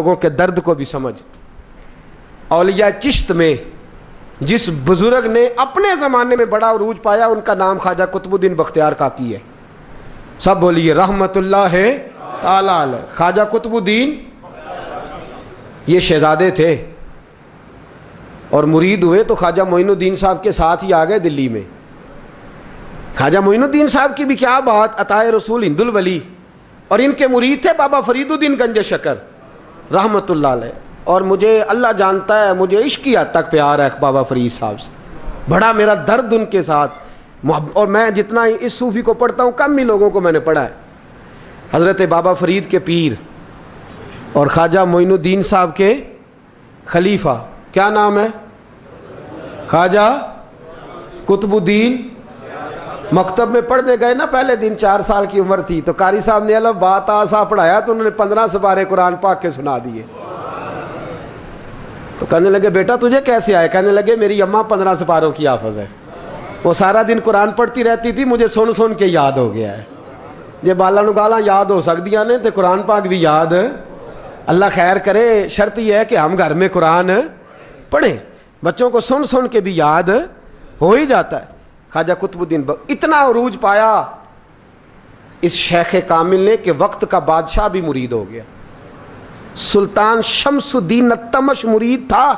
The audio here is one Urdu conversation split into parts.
لوگوں کے درد کو بھی سمجھ. اولیاء چشت میں جس بزرگ نے اپنے زمانے میں بڑا عروج پایا ان کا نام خواجہ قطب الدین بختیار کاکی ہے. سب بولیے رحمت اللہ تعالی علیہ. خواجہ قطب الدین یہ شہزادے تھے اور مرید ہوئے تو خواجہ معین الدین صاحب کے ساتھ ہی آ گئے دلی میں. خواجہ معین الدین صاحب کی بھی کیا بات, عطائے رسول ہند الولی, اور ان کے مرید تھے بابا فرید الدین گنج شکر رحمت اللہ علیہ. اور مجھے اللہ جانتا ہے مجھے عشق کی حد تک پیار ہے بابا فرید صاحب سے, بڑا میرا درد ان کے ساتھ. اور میں جتنا اس صوفی کو پڑھتا ہوں کم ہی لوگوں کو میں نے پڑھا ہے. حضرت بابا فرید کے پیر اور خواجہ معین الدین صاحب کے خلیفہ, کیا نام ہے؟ خواجہ قطب الدین. مکتب میں پڑھنے گئے نا, پہلے دن 4 سال کی عمر تھی تو قاری صاحب نے الف با تا سا پڑھایا تو انہوں نے 15 سپارے قرآن پاک کے سنا دیے. تو کہنے لگے بیٹا تجھے کیسے آئے؟ کہنے لگے میری اماں 15 سپاروں کی حافظ ہے, وہ سارا دن قرآن پڑھتی رہتی تھی, مجھے سن سن کے یاد ہو گیا ہے. جے بالا نو گالاں یاد ہو سکدیاں نے تے قرآن پاک بھی یاد. اللہ خیر کرے, شرط یہ ہے کہ ہم گھر میں قرآن پڑھیں, بچوں کو سن سن کے بھی یاد ہو ہی جاتا ہے. خواجہ قطب الدین اتنا عروج پایا اس شیخ کامل نے کہ وقت کا بادشاہ بھی مرید ہو گیا. سلطان شمس الدین التمش مرید تھا,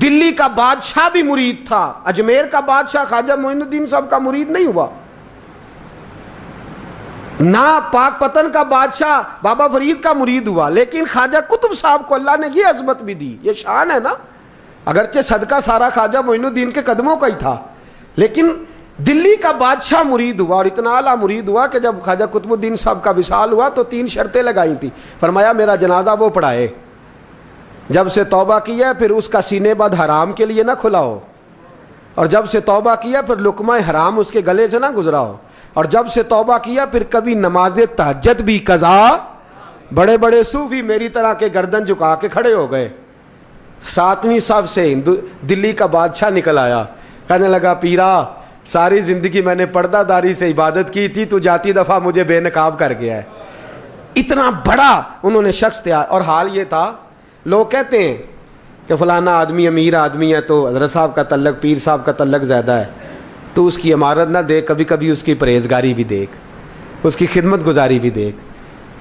دلی کا بادشاہ بھی مرید تھا, اجمیر کا بادشاہ خواجہ معین الدین صاحب کا مرید نہیں ہوا, نہ پاک پتن کا بادشاہ بابا فرید کا مرید ہوا. لیکن خواجہ قطب صاحب کو اللہ نے یہ عظمت بھی دی, یہ شان ہے نا. اگرچہ صدقہ سارا خواجہ معین الدین کے قدموں کا ہی تھا, لیکن دلی کا بادشاہ مرید ہوا, اور اتنا اعلیٰ مرید ہوا کہ جب خواجہ قطب الدین صاحب کا وصال ہوا تو 3 شرطیں لگائی تھیں. فرمایا میرا جنازہ وہ پڑھائے, جب سے توبہ کیا پھر اس کا سینے بد حرام کے لیے نہ کھلا ہو, اور جب سے توبہ کیا پھر لقمہ حرام اس کے گلے سے نہ گزرا ہو, اور جب سے توبہ کیا پھر کبھی نماز تہجد بھی قضا. بڑے بڑے صوفی میری طرح کے گردن جھکا کے کھڑے ہو گئے. 7ویں صف سے دلی کا بادشاہ نکل آیا, کہنے لگا پیرا ساری زندگی میں نے پردہ داری سے عبادت کی تھی, تو جاتی دفعہ مجھے بے نقاب کر گیا ہے. اتنا بڑا انہوں نے شخص تیار. اور حال یہ تھا, لوگ کہتے ہیں کہ فلانا آدمی امیر آدمی ہے تو حضرت صاحب کا تعلق پیر صاحب کا تعلق زیادہ ہے, تو اس کی عمارت نہ دیکھ, کبھی کبھی اس کی پرہیزگاری بھی دیکھ, اس کی خدمت گزاری بھی دیکھ.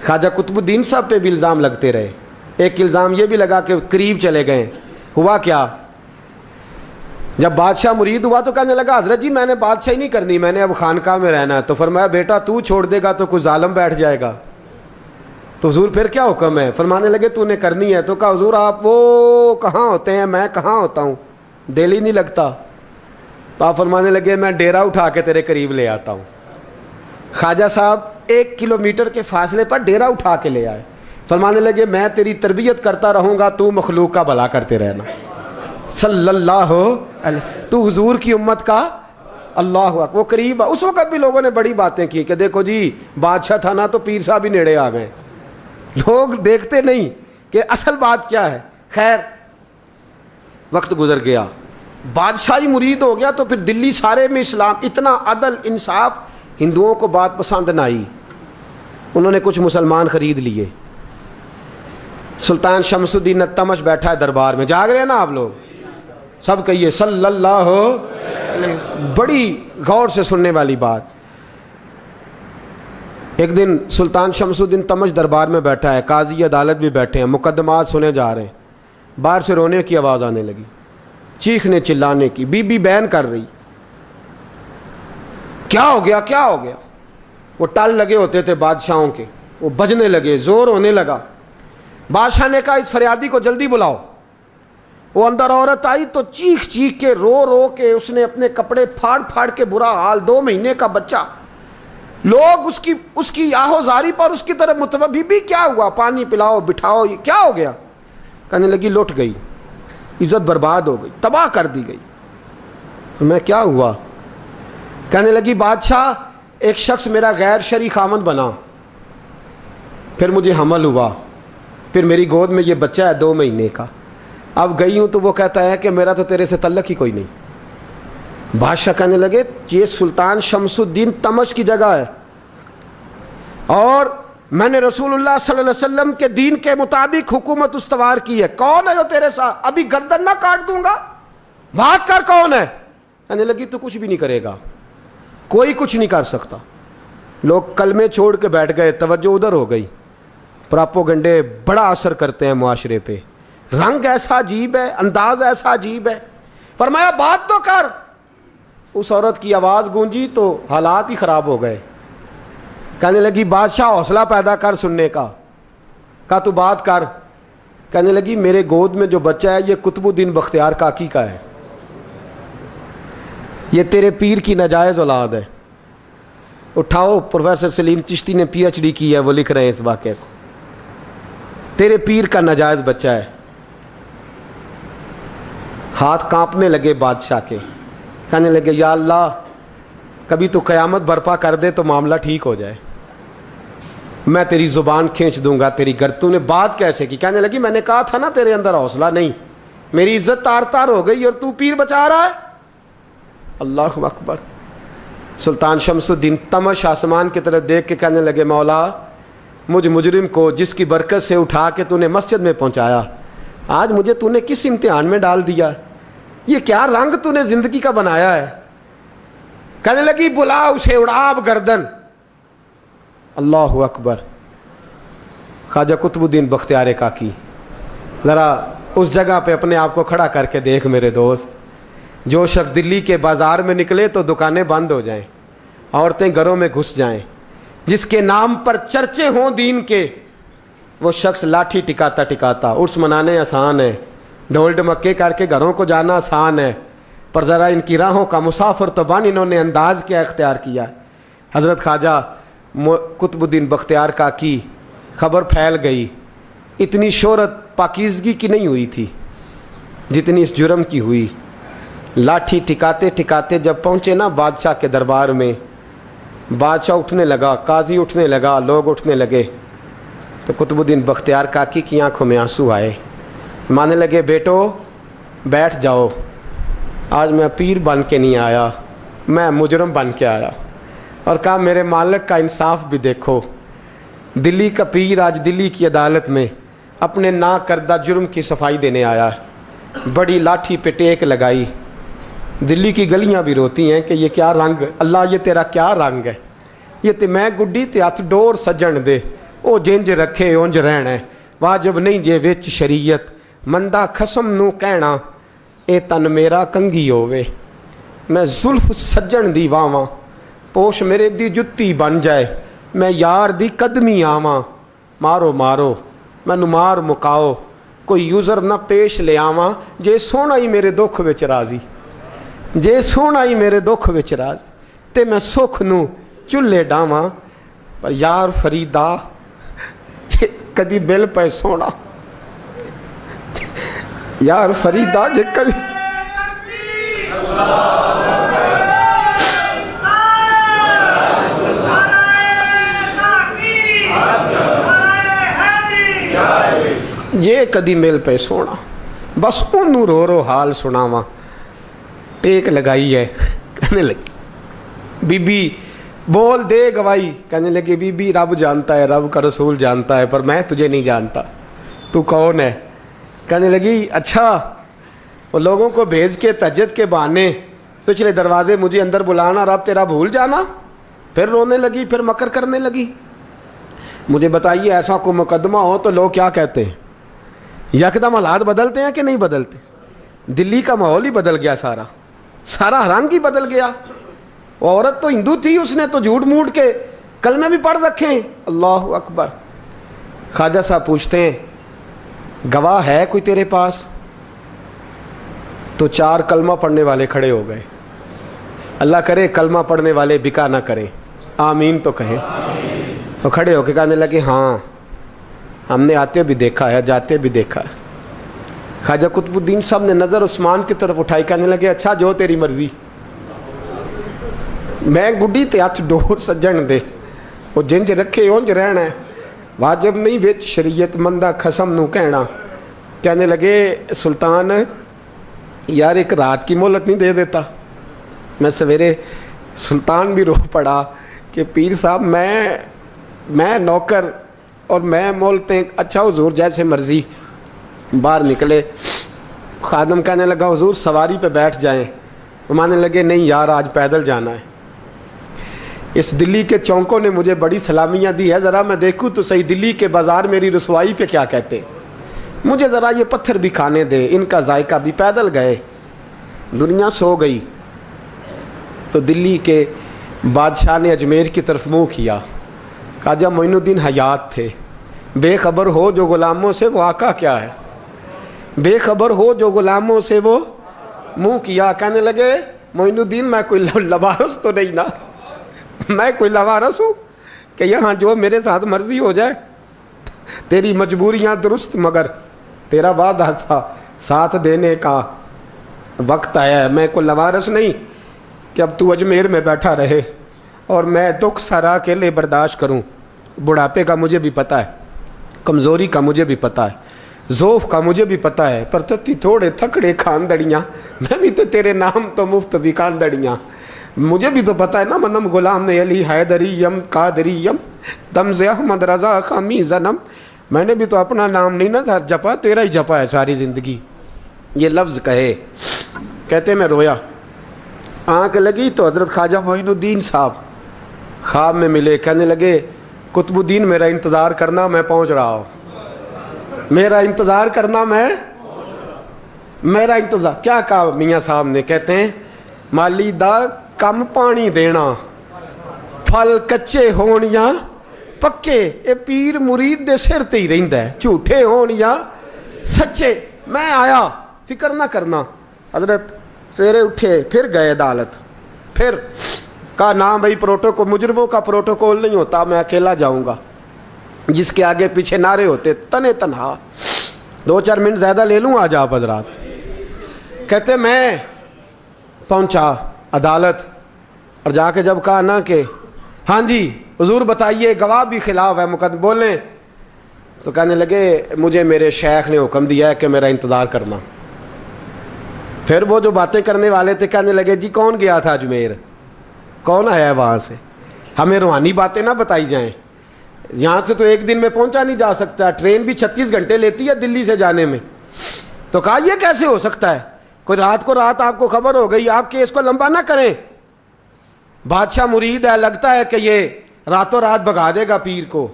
خواجہ قطب الدین صاحب پہ بھی الزام لگتے رہے. ایک الزام یہ بھی لگا کہ قریب چلے گئے. ہوا کیا, جب بادشاہ مرید ہوا تو کہنے لگا حضرت جی میں نے بادشاہی نہیں کرنی, میں نے اب خانقاہ میں رہنا ہے. تو فرمایا بیٹا تو چھوڑ دے گا تو کوئی ظالم بیٹھ جائے گا. تو حضور پھر کیا حکم ہے؟ فرمانے لگے تو نے کرنی ہے. تو کہا حضور آپ وہ کہاں ہوتے ہیں, میں کہاں ہوتا ہوں, دل نہیں لگتا. تو آپ فرمانے لگے میں ڈیرا اٹھا کے تیرے قریب لے آتا ہوں. خواجہ صاحب 1 کلومیٹر کے فاصلے پر ڈیرا اٹھا کے لے آئے. فرمانے لگے میں تیری تربیت کرتا رہوں گا, تو مخلوق کا بھلا کرتے رہنا. صلی اللہ علیہ, تو حضور کی امت کا اللہ اکبر. وہ قریب, اس وقت بھی لوگوں نے بڑی باتیں کی کہ دیکھو جی بادشاہ تھا نا تو پیر صاحب بھی نیڑے آ گئے. لوگ دیکھتے نہیں کہ اصل بات کیا ہے. خیر وقت گزر گیا, بادشاہی مرید ہو گیا, تو پھر دلی سارے میں اسلام, اتنا عدل انصاف, ہندوؤں کو بات پسند نہ آئی. انہوں نے کچھ مسلمان خرید لیے. سلطان شمس الدین التمش بیٹھا ہے دربار میں, جاگ رہے ہیں نا آپ لوگ, سب کہیے صلی اللہ علیہ. بڑی غور سے سننے والی بات. ایک دن سلطان شمس الدین تمش دربار میں بیٹھا ہے, قاضی عدالت بھی بیٹھے ہیں, مقدمات سنے جا رہے ہیں. باہر سے رونے کی آواز آنے لگی, چیخنے چلانے کی. بی بی بیان کر رہی, کیا ہو گیا کیا ہو گیا. وہ ٹال لگے ہوتے تھے بادشاہوں کے, وہ بجنے لگے, زور ہونے لگا. بادشاہ نے کہا اس فریادی کو جلدی بلاؤ. وہ اندر عورت آئی تو چیخ چیخ کے رو رو کے اس نے اپنے کپڑے پھاڑ پھاڑ کے, برا حال, 2 مہینے کا بچہ. لوگ اس کی آہو زاری پر اس کی طرف متوجہ. بی بی کیا ہوا, پانی پلاؤ بٹھاؤ, کیا ہو گیا. کہنے لگی لٹ گئی, عزت برباد ہو گئی, تباہ کر دی گئی. میں کیا ہوا؟ کہنے لگی بادشاہ ایک شخص میرا غیر شرعی خامند بنا, پھر مجھے حمل ہوا, پھر میری گود میں یہ بچہ ہے 2 مہینے کا. اب گئی ہوں تو وہ کہتا ہے کہ میرا تو تیرے سے تعلق ہی کوئی نہیں. بادشاہ کہنے لگے یہ سلطان شمس الدین تمش کی جگہ ہے, اور میں نے رسول اللہ صلی اللہ علیہ وسلم کے دین کے مطابق حکومت استوار کی ہے. کون ہے جو تیرے ساتھ؟ ابھی گردن نہ کاٹ دوں گا, بات کر کون ہے. کہنے لگی تو کچھ بھی نہیں کرے گا, کوئی کچھ نہیں کر سکتا. لوگ کلمے چھوڑ کے بیٹھ گئے, توجہ ادھر ہو گئی. پراپوگنڈے بڑا اثر کرتے ہیں معاشرے پہ. رنگ ایسا عجیب ہے, انداز ایسا عجیب ہے. فرمایا بات تو کر. اس عورت کی آواز گونجی تو حالات ہی خراب ہو گئے. کہنے لگی بادشاہ حوصلہ پیدا کر سننے کا. کہا تو بات کر. کہنے لگی میرے گود میں جو بچہ ہے یہ قطب الدین بختیار کاکی کا ہے, یہ تیرے پیر کی ناجائز اولاد ہے. اٹھاؤ, پروفیسر سلیم چشتی نے پی ایچ ڈی کی ہے, وہ لکھ رہے ہیں اس واقعے کو. تیرے پیر کا ناجائز بچہ ہے. ہاتھ کانپنے لگے بادشاہ کے. کہنے لگے یا اللہ کبھی تو قیامت برپا کر دے تو معاملہ ٹھیک ہو جائے, میں تیری زبان کھینچ دوں گا تیری گر. تو نے بات کیسے کی؟ کہنے لگی میں نے کہا تھا نا تیرے اندر حوصلہ نہیں, میری عزت تار تار ہو گئی اور تو پیر بچا رہا ہے. اللہ اکبر. سلطان شمس الدین تمش آسمان کی طرف دیکھ کے کہنے لگے مولا مجھ مجرم کو جس کی برکت سے اٹھا کے تو نے مسجد میں پہنچایا, آج مجھے تو نے کس امتحان میں ڈال دیا؟ یہ کیا رنگ تو نے زندگی کا بنایا ہے. کہنے لگی بلا اسے, اڑاب گردن. اللہ اکبر. خواجہ قطب الدین بختیار کاکی, ذرا اس جگہ پہ اپنے آپ کو کھڑا کر کے دیکھ میرے دوست. جو شخص دلی کے بازار میں نکلے تو دکانیں بند ہو جائیں, عورتیں گھروں میں گھس جائیں, جس کے نام پر چرچے ہوں دین کے, وہ شخص لاٹھی ٹکاتا ٹکاتا. عرس منانے آسان ہے, ڈھول ڈمکے کر کے گھروں کو جانا آسان ہے, پر ذرا ان کی راہوں کا مسافر تو بن انہوں نے انداز کیا اختیار کیا. حضرت خواجہ قطب الدین بختیار کاکی خبر پھیل گئی. اتنی شہرت پاکیزگی کی نہیں ہوئی تھی جتنی اس جرم کی ہوئی. لاٹھی ٹکاتے ٹکاتے جب پہنچے نا بادشاہ کے دربار میں, بادشاہ اٹھنے لگا, قاضی اٹھنے لگا, لوگ اٹھنے لگے, تو قطب الدین بختیار کاکی کی آنکھوں میں آنسو آئے. مانے لگے بیٹو بیٹھ جاؤ, آج میں پیر بن کے نہیں آیا, میں مجرم بن کے آیا. اور کہا میرے مالک کا انصاف بھی دیکھو. دلی کا پیر آج دلی کی عدالت میں اپنے نا کردہ جرم کی صفائی دینے آیا. بڑی لاٹھی پہ ٹیک لگائی. دلی کی گلیاں بھی روتی ہیں کہ یہ کیا رنگ, اللہ یہ تیرا کیا رنگ ہے. یہ تے میں گڈی تے ہاتھ ڈور سجن دے, او جنج رکھے اونج رہنا ہے. واجب نہیں جے وچ شریعت, مندہ خسم نو کہنا اے تن میرا کنگھی ہووے. میں زلف سجن دی واواں, پوش میرے دی جتی بن جائے, میں یار دی قدمی آواں. مارو مارو مینوں مار مکاؤ, کوئی یوزر نہ پیش لے آواں. جے سونا ہی میرے دکھ وچ راضی, جے سونا ہی میرے دکھ وچ راضی, تے میں سکھ نو چلے ڈاواں. پر یار فریدا کدی مل پے سونا, یار فریدا جے کدی یہ کدی مل پہ سونا, بس انہوں رو رو حال سناواں. ٹیک لگائی ہے. کہنے لگی بی بی بول دے گواہی. کہنے لگی بی بی رب جانتا ہے, رب کا رسول جانتا ہے, پر میں تجھے نہیں جانتا, تو کون ہے. کہنے لگی اچھا وہ لوگوں کو بھیج کے تہجد کے بہانے پچھلے دروازے مجھے اندر بلانا, رب تیرا بھول جانا. پھر رونے لگی, پھر مکر کرنے لگی. مجھے بتائیے ایسا کوئی مقدمہ ہو تو لوگ کیا کہتے ہیں؟ یکدم حالات بدلتے ہیں کہ نہیں بدلتے؟ دلی کا ماحول ہی بدل گیا, سارا رنگ ہی بدل گیا. وہ عورت تو ہندو تھی, اس نے تو جھوٹ موٹ کے کلمے بھی پڑھ رکھے ہیں. اللہ اکبر. خواجہ صاحب پوچھتے ہیں گواہ ہے کوئی تیرے پاس؟ تو 4 کلمہ پڑھنے والے کھڑے ہو گئے. اللہ کرے کلمہ پڑھنے والے بکا نہ کریں, آمین تو کہیں. وہ کھڑے ہو کے کہنے لگے ہاں ہم نے آتے بھی دیکھا ہے, جاتے بھی دیکھا ہے. خواجہ قطب الدین صاحب نے نظر عثمان کی طرف اٹھائی. کہنے لگے اچھا جو تیری مرضی, میں گڈی تے ہاتھ ڈور سجن دے, وہ جنج رکھے اونج رہنا ہے, واجب نہیں وچ شریعت, مندہ خسم نو کہنا. کہنے لگے سلطان یار ایک رات کی مہلت نہیں دے دیتا؟ میں سویرے سلطان بھی رو پڑا کہ پیر صاحب میں نوکر اور میں بولتے ہیں اچھا حضور جیسے مرضی. باہر نکلے, خادم کہنے لگا حضور سواری پہ بیٹھ جائیں. مانے لگے نہیں یار آج پیدل جانا ہے. اس دلی کے چونکوں نے مجھے بڑی سلامیاں دی ہے, ذرا میں دیکھوں تو صحیح دلی کے بازار میری رسوائی پہ کیا کہتے ہیں. مجھے ذرا یہ پتھر بھی کھانے دے, ان کا ذائقہ بھی. پیدل گئے, دنیا سو گئی تو دلی کے بادشاہ نے اجمیر کی طرف منہ کیا. خواجہ معین الدین حیات تھے. بے خبر ہو جو غلاموں سے وہ آقا کیا ہے, بے خبر ہو جو غلاموں سے وہ منہ کیا. کہنے لگے معین الدین میں کوئی لوارس تو نہیں نا, میں کوئی لوارس ہوں کہ یہاں جو میرے ساتھ مرضی ہو جائے. تیری مجبوریاں درست مگر تیرا وعدہ تھا ساتھ دینے کا وقت آیا ہے. میں کوئی لوارس نہیں کہ اب تو اجمیر میں بیٹھا رہے اور میں دکھ سارا اکیلے برداشت کروں. بڑھاپے کا مجھے بھی پتہ ہے, کمزوری کا مجھے بھی پتہ ہے, ذوف کا مجھے بھی پتہ ہے, پر تتی تھوڑے تھکڑے خاندڑیاں, میں بھی تو تیرے نام تو مفت بھی خاندڑیاں. مجھے بھی تو پتہ ہے نا منم غلام نے علی حیدریم قادریم تمز احمد رضا خامی زنم. میں نے بھی تو اپنا نام نہیں نا جپا, تیرا ہی جپا ہے ساری زندگی. یہ لفظ کہے, کہتے میں رویا. آنکھ لگی تو حضرت خواجہ معین الدین صاحب خواب میں ملے. کہنے لگے قطب الدین میرا انتظار کرنا, میں پہنچ رہا ہوں. میرا انتظار کرنا, میرا انتظار. کیا کہا میاں صاحب نے؟ کہتے ہیں مالی دا کم پانی دینا, پھل کچے ہون یا پکے, اے پیر مرید دے سر تے ہی رہندا ہے, جھوٹے ہون یا سچے. میں آیا, فکر نہ کرنا. حضرت سویرے اٹھے, پھر گئے عدالت. پھر کہا نہ بھائی پروٹوکول, مجرموں کا پروٹوکول نہیں ہوتا, میں اکیلا جاؤں گا. جس کے آگے پیچھے نعرے ہوتے تنے تنہا. 2-4 منٹ زیادہ لے لوں آج آپ حضرات. کہتے میں پہنچا عدالت اور جا کے جب کہا نا کہ ہاں جی حضور بتائیے, گواہ بھی خلاف ہے, مقدم بولیں, تو کہنے لگے مجھے میرے شیخ نے حکم دیا ہے کہ میرا انتظار کرنا. پھر وہ جو باتیں کرنے والے تھے کہنے لگے جی کون گیا تھا اجمیر, کون آیا ہے وہاں سے, ہمیں روحانی باتیں نہ بتائی جائیں. یہاں سے تو ایک دن میں پہنچا نہیں جا سکتا, ٹرین بھی 36 گھنٹے لیتی ہے دلی سے جانے میں. تو کہا یہ کیسے ہو سکتا ہے, کوئی رات کو رات آپ کو خبر ہو گئی, آپ کیس کو لمبا نہ کریں. بادشاہ مرید ہے, لگتا ہے کہ یہ راتوں رات بھگا دے گا پیر کو.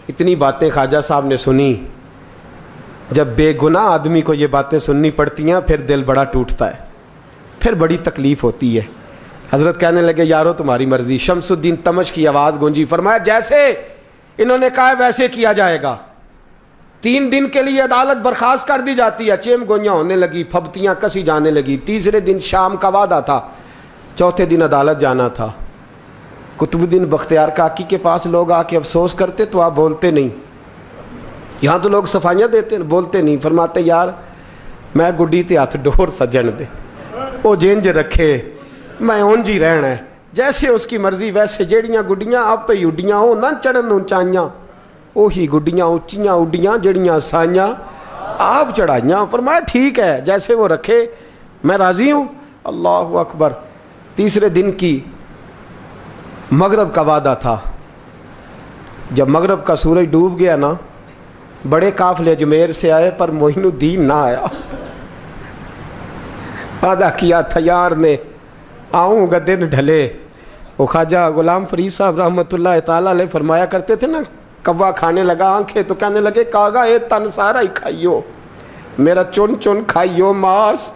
اتنی باتیں خواجہ صاحب نے سنی. جب بے گناہ آدمی کو یہ باتیں سننی پڑتی ہیں پھر دل بڑا ٹوٹتا ہے, پھر بڑی تکلیف ہوتی ہے. حضرت کہنے لگے یارو تمہاری مرضی. شمس الدین تمش کی آواز گونجی. فرمایا جیسے انہوں نے کہا ویسے کیا جائے گا. 3 دن کے لیے عدالت برخاست کر دی جاتی ہے. چیم گوئیاں ہونے لگی, پھبتیاں کسی جانے لگی. تیسرے دن شام کا وعدہ تھا, چوتھے دن عدالت جانا تھا. قطب الدین بختیار کاکی کے پاس لوگ آ کے افسوس کرتے تو آپ بولتے نہیں. یہاں تو لوگ صفائیاں دیتے ہیں, بولتے نہیں. فرماتے یار میں گڈی تے ہاتھ ڈور سجن دے, وہ جینج رکھے, میں اونج ہی رہنا ہے, جیسے اس کی مرضی ویسے. جیڑیاں گڈیاں آپ پہ اڈیاں ہو نہ چڑھن اونچائیاں, وہی گڈیاں اونچیاں اڈیاں جیڑیاں سائیاں آپ چڑھائیاں. فرمایا ٹھیک ہے جیسے وہ رکھے, میں راضی ہوں. اللہ اکبر. تیسرے دن کی مغرب کا وعدہ تھا. جب مغرب کا سورج ڈوب گیا نا, بڑے قافلے اجمیر سے آئے پر معین الدین نہ آیا. وعدہ کیا تھا یار نے, آؤں گا دن ڈھلے. وہ خواجہ غلام فرید صاحب رحمۃ اللہ تعالیٰ علیہ فرمایا کرتے تھے نا, کوا کھانے لگا آنکھیں تو کہنے لگے کاغا اے تن سارا ہی کھائیو, میرا چن چن کھائیو ماس,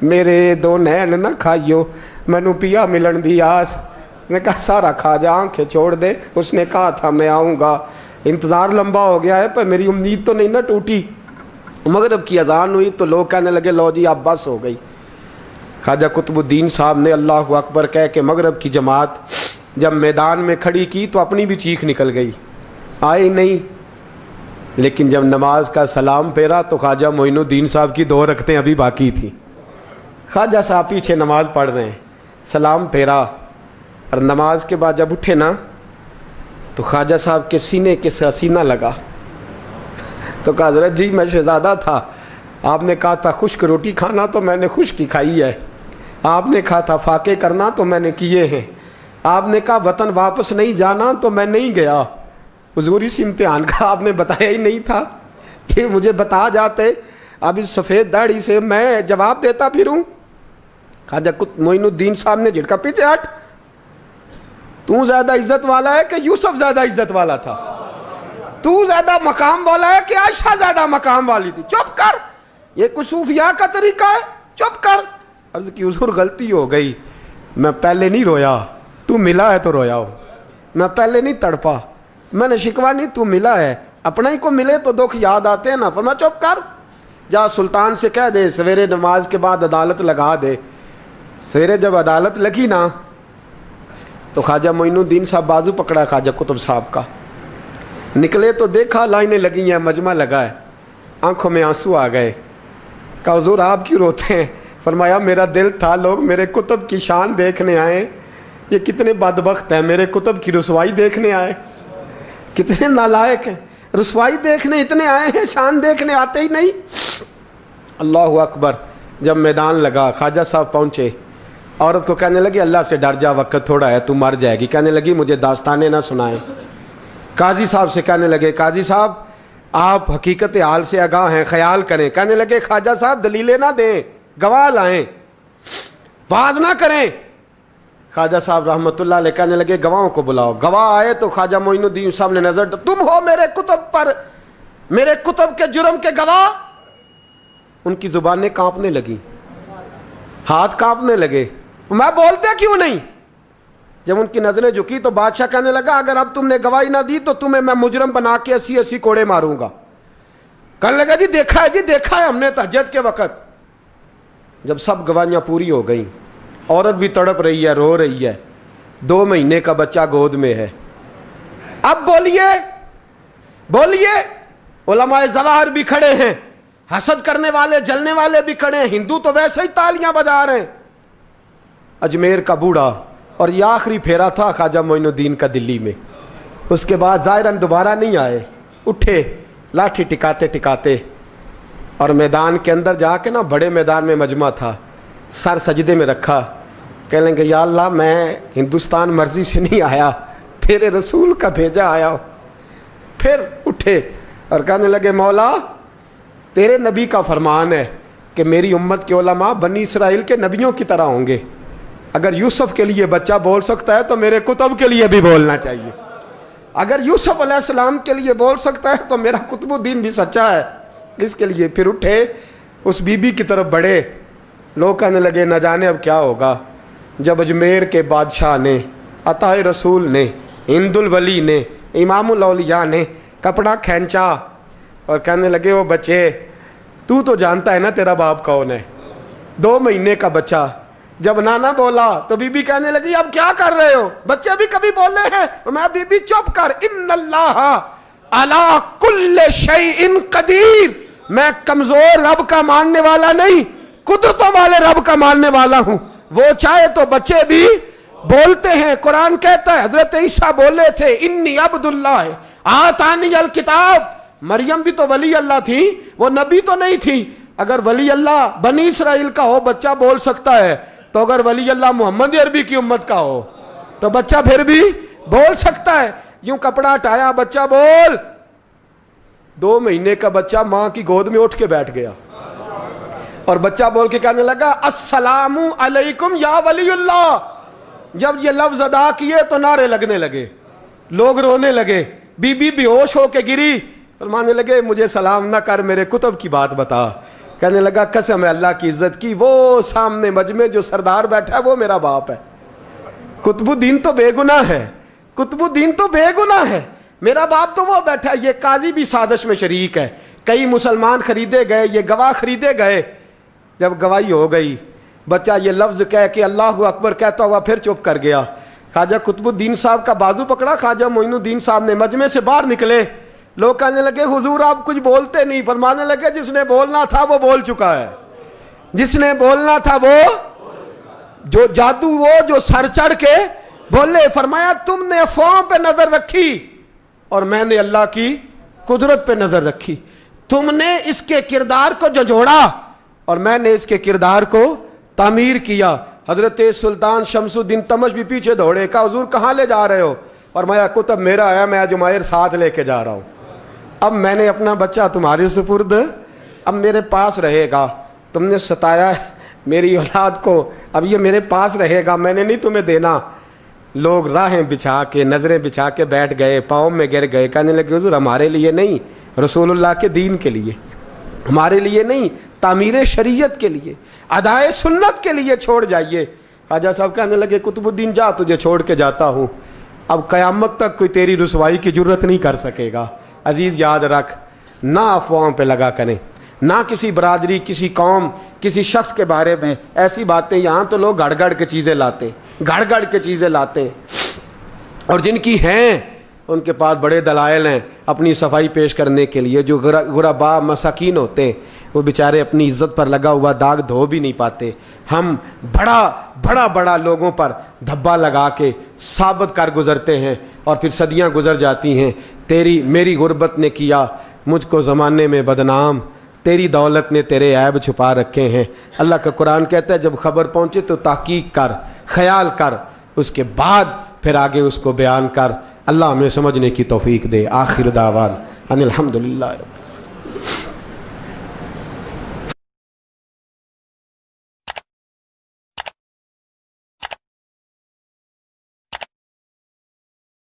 میرے 2 نین نہ کھائیو, مینو پیا ملن دی آس. نے کہا سارا کھا جا, آنکھیں چھوڑ دے. اس نے کہا تھا میں آؤں گا, انتظار لمبا ہو گیا ہے پر میری امید تو نہیں نہ ٹوٹی. مغرب کی اذان ہوئی تو لوگ کہنے لگے لو جی اب بس ہو گئی. خواجہ قطب الدین صاحب نے اللہ اکبر کہہ کے مغرب کی جماعت جب میدان میں کھڑی کی تو اپنی بھی چیخ نکل گئی, آئی نہیں. لیکن جب نماز کا سلام پھیرا تو خواجہ معین الدین صاحب کی 2 رکعتیں ابھی باقی تھیں. خواجہ صاحب پیچھے نماز پڑھ رہے ہیں, سلام پھیرا اور نماز کے بعد جب اٹھے نا تو خواجہ صاحب کے سینے کے سینہ لگا. تو کہا حضرت جی میں شہزادہ تھا, آپ نے کہا تھا خشک روٹی کھانا تو میں نے خشک کی کھائی ہے, آپ نے کہا تھا فاقے کرنا تو میں نے کیے ہیں, آپ نے کہا وطن واپس نہیں جانا تو میں نہیں گیا. حضور اس امتحان کا آپ نے بتایا ہی نہیں تھا. یہ مجھے بتا جاتے اب اس سفید داڑھی سے میں جواب دیتا پھروں. خواجہ معین الدین صاحب نے جھٹکا, پیچھے ہٹ, تو زیادہ عزت والا ہے کہ یوسف زیادہ عزت والا تھا؟ تو زیادہ مقام والا ہے کہ عائشہ زیادہ مقام والی تھی؟ چپ کر, یہ کچھ صوفیاء کا طریقہ ہے, چپ کر. عرض کی حضور غلطی ہو گئی, میں پہلے نہیں رویا, تو ملا ہے تو رویا ہو. میں پہلے نہیں تڑپا, میں نے شکوا نہیں, تو ملا ہے. اپنا ہی کو ملے تو دکھ یاد آتے ہیں نا. فرمایا چپ کر, جا سلطان سے کہہ دے سویرے نماز کے بعد عدالت لگا دے. سویرے جب عدالت لگی نا تو خواجہ معین الدین صاحب بازو پکڑا خواجہ قطب صاحب کا, نکلے تو دیکھا لائنیں لگی ہیں, مجمع لگا ہے, آنکھوں میں آنسو آ گئے. کہا حضور آپ کیوں روتے ہیں؟ فرمایا میرا دل تھا لوگ میرے کتب کی شان دیکھنے آئے, یہ کتنے بدبخت ہیں, میرے کتب کی رسوائی دیکھنے آئے. کتنے نالائق ہیں, رسوائی دیکھنے اتنے آئے ہیں, شان دیکھنے آتے ہی نہیں. اللہ اکبر. جب میدان لگا خواجہ صاحب پہنچے, عورت کو کہنے لگی اللہ سے ڈر جا, وقت تھوڑا ہے, تو مر جائے گی. کہنے لگی مجھے داستانیں نہ سنائیں. قاضی صاحب سے کہنے لگے قاضی صاحب آپ حقیقت حال سے آگاہ ہیں, خیال کریں. کہنے لگے خواجہ صاحب دلیلیں نہ دیں, گواہ لائیں, واز نہ کریں. خواجہ صاحب رحمۃ اللہ علیہ کہنے لگے گواہوں کو بلاؤ. گواہ آئے تو خواجہ معین الدین صاحب نے نظر, تم ہو میرے کتب پر, میرے کتب کے جرم کے گواہ. ان کی زبانیں کانپنے لگیں, ہاتھ کانپنے لگے. میں بولتے کیوں نہیں؟ جب ان کی نظریں جھکی تو بادشاہ کہنے لگا اگر اب تم نے گواہی نہ دی تو تمہیں میں مجرم بنا کے 80 کوڑے ماروں گا. کہنے لگا جی دیکھا ہے ہم نے تہجد کے وقت. جب سب گواہیاں پوری ہو گئیں, عورت بھی تڑپ رہی ہے, رو رہی ہے, 2 مہینے کا بچہ گود میں ہے. اب بولیے. علماء ظواہر بھی کھڑے ہیں, حسد کرنے والے جلنے والے بھی کھڑے ہیں, ہندو تو ویسے ہی تالیاں بجا رہے ہیں. اجمیر کا بوڑھا, اور یہ آخری پھیرا تھا خواجہ معین الدین کا دلی میں. اس کے بعد ظاہراً دوبارہ نہیں آئے. اٹھے لاٹھی ٹکاتے ٹکاتے اور میدان کے اندر جا کے نا, بڑے میدان میں مجمع تھا, سر سجدے میں رکھا. کہنے لگے یا اللہ میں ہندوستان مرضی سے نہیں آیا, تیرے رسول کا بھیجا آیا ہوں. پھر اٹھے اور کہنے لگے مولا تیرے نبی کا فرمان ہے کہ میری امت کے علماء بنی اسرائیل کے نبیوں کی طرح ہوں گے. اگر یوسف کے لیے بچہ بول سکتا ہے تو میرے کتب کے لیے بھی بولنا چاہیے. اگر یوسف علیہ السلام کے لیے بول سکتا ہے تو میرا قطب الدین بھی سچا ہے, اس کے لیے. پھر اٹھے, اس بی بی کی طرف بڑھے. لوگ کہنے لگے نہ جانے اب کیا ہوگا. جب اجمیر کے بادشاہ نے, عطا رسول نے, ہند الولی نے, امام الاولیاء نے کپڑا کھینچا اور کہنے لگے وہ بچے تو جانتا ہے نا تیرا باپ کون ہے, 2 مہینے کا بچہ. جب نانا بولا تو بی بی کہنے لگی اب کیا کر رہے ہو, بچے بھی کبھی بولے ہیں. میں بی بی چپ کر, ان اللہ علی کل شیء قدیر, میں کمزور رب کا ماننے والا نہیں, قدرتوں والے رب کا ماننے والا ہوں. وہ چاہے تو بچے بھی بولتے ہیں. قرآن کہتا ہے حضرت عیسیٰ بولے تھے انی عبداللہ آتانی الکتاب. مریم بھی تو ولی اللہ تھی, وہ نبی تو نہیں تھی. اگر ولی اللہ بنی اسرائیل کا ہو بچہ بول سکتا ہے, تو اگر ولی اللہ محمد عربی کی امت کا ہو تو بچہ پھر بھی بول سکتا ہے. یوں کپڑا ہٹایا, بچہ بول. 2 مہینے کا بچہ ماں کی گود میں اٹھ کے بیٹھ گیا اور بچہ بول کے کہنے لگا السلام علیکم یا ولی اللہ. جب یہ لفظ ادا کیے تو نعرے لگنے لگے, لوگ رونے لگے. بی بی بے ہوش ہو کے گری. فرمانے لگے مجھے سلام نہ کر, میرے کتب کی بات بتا. کہنے لگا قسم ہے اللہ کی عزت کی, وہ سامنے مجمع جو سردار بیٹھا ہے وہ میرا باپ ہے. قطب الدین تو بے گناہ ہے, قطب الدین تو بے گناہ ہے, میرا باپ تو وہ بیٹھا ہے. یہ قاضی بھی سازش میں شریک ہے. کئی مسلمان خریدے گئے, یہ گواہ خریدے گئے. جب گواہی ہو گئی, بچہ یہ لفظ کہہ کے اللہ اکبر کہتا ہوا پھر چپ کر گیا. خواجہ قطب الدین صاحب کا بازو پکڑا, خواجہ معین الدین صاحب نے مجمع سے باہر نکلے. لوگ کہنے لگے حضور آپ کچھ بولتے نہیں. فرمانے لگے جس نے بولنا تھا وہ بول چکا ہے, جس نے بولنا تھا وہ جو جادو, وہ جو سر چڑھ کے بولے. فرمایا تم نے افواہوں پہ نظر رکھی اور میں نے اللہ کی قدرت پہ نظر رکھی. تم نے اس کے کردار کو جھنجھوڑا اور میں نے اس کے کردار کو تعمیر کیا. حضرت سلطان شمسالدین تمش بھی پیچھے دوڑے، کہا حضور کہاں لے جا رہے ہو؟ فرمایا کتب میرا ہے، میں جمائر ساتھ لے کے جا رہا ہوں، اب میں نے اپنا بچہ تمہارے سپرد اب میرے پاس رہے گا، تم نے ستایا میری اولاد کو، اب یہ میرے پاس رہے گا، میں نے نہیں تمہیں دینا۔ لوگ راہیں بچھا کے نظریں بچھا کے بیٹھ گئے، پاؤں میں گر گئے، کہنے لگے حضور ہمارے لیے نہیں، رسول اللہ کے دین کے لیے، ہمارے لیے نہیں، تعمیر شریعت کے لیے، ادائے سنت کے لیے چھوڑ جائیے۔ خواجہ صاحب کہنے لگے قطب الدین جا، تجھے چھوڑ کے جاتا ہوں، اب قیامت تک کوئی تیری رسوائی کی جرت نہیں کر سکے گا۔ عزیز یاد رکھ، نہ افواہوں پہ لگا کریں، نہ کسی برادری، کسی قوم، کسی شخص کے بارے میں ایسی باتیں، یہاں تو لوگ گھڑ گھڑ کے چیزیں لاتے ہیں، گھڑ گھڑ کے چیزیں لاتے ہیں، اور جن کی ہیں ان کے پاس بڑے دلائل ہیں اپنی صفائی پیش کرنے کے لیے۔ جو غربا مساکین ہوتے ہیں وہ بیچارے اپنی عزت پر لگا ہوا داغ دھو بھی نہیں پاتے، ہم بڑا لوگوں پر دھبا لگا کے ثابت کر گزرتے ہیں، اور پھر صدیاں گزر جاتی ہیں، میری غربت نے کیا مجھ کو زمانے میں بدنام، تیری دولت نے تیرے عیب چھپا رکھے ہیں۔ اللہ کا قرآن کہتا ہے جب خبر پہنچے تو تحقیق کر، خیال کر، اس کے بعد پھر آگے اس کو بیان کر۔ اللہ ہمیں سمجھنے کی توفیق دے۔ آخر دعوان ان الحمدللہ۔